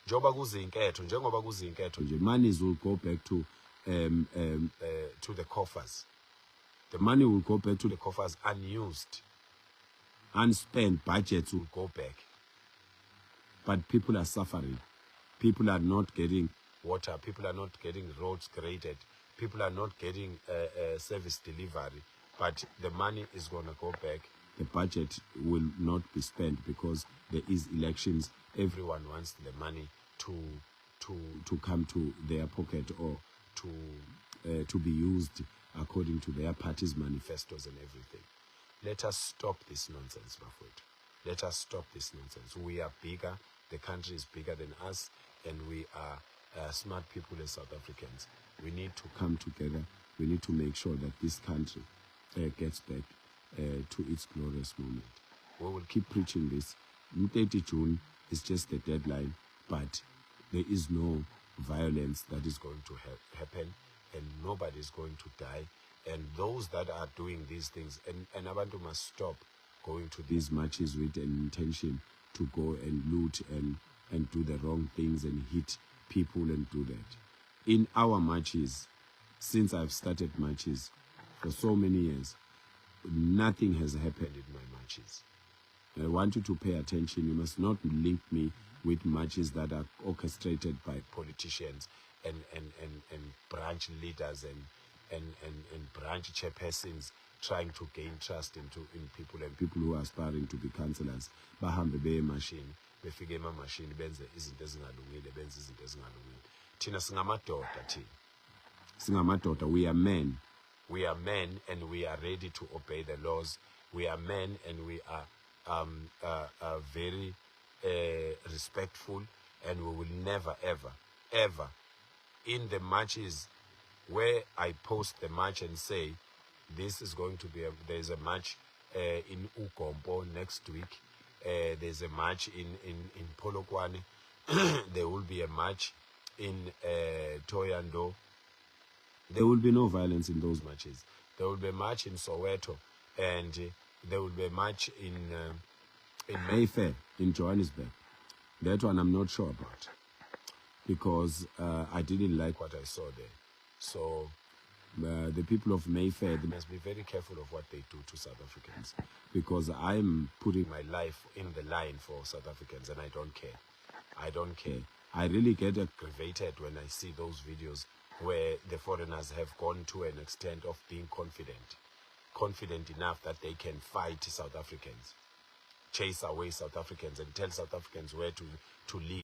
Njengoba kuzinketho nje, monies will go back to the coffers. The money will go back to the coffers unused. Unspent budgets will go back. But people are suffering. People are not getting water. People are not getting roads graded. People are not getting service delivery. But the money is going to go back. The budget will not be spent because there is elections. Everyone wants the money to come to their pocket or to be used according to their party's manifestos and everything. Let us stop this nonsense, Bafowethu. Let us stop this nonsense. We are bigger. The country is bigger than us, and we are smart people as South Africans. We need to come together. We need to make sure that this country gets back to its glorious moment. We will keep preaching this. 30 June is just the deadline, but there is no violence that is going to happen, and nobody is going to die. And those that are doing these things, and Abantu must stop going to these marches with an intention to go and loot and do the wrong things and hit people and do that. In our marches, since I've started marches for so many years, nothing has happened in my marches. I want you to pay attention. You must not link me with marches that are orchestrated by politicians and branch leaders and branch chairpersons trying to gain trust in people, and people who are aspiring to be councillors. Bahambe beye machine, befike machine benze izinto ezingalungile, benze izinto ezingalungile. Thina singamadoda thina. Singamadoda, we are men. We are men and we are ready to obey the laws. We are men and we are very respectful, and we will never, ever, in the marches where I post the march and say, this is going to be, there's a march in Ugompo next week, there's a march in Polokwane, there will be a march in Toyando. There will be no violence in those marches. There will be a march in Soweto, and there will be a march in Mayfair, in Johannesburg. That one I'm not sure about, because I didn't like what I saw there. So the people of Mayfair, they must be very careful of what they do to South Africans, because I'm putting my life in the line for South Africans, and I don't care. I don't care. I really get aggravated when I see those videos where the foreigners have gone to an extent of being confident enough that they can fight South Africans, chase away South Africans, and tell South Africans where to live.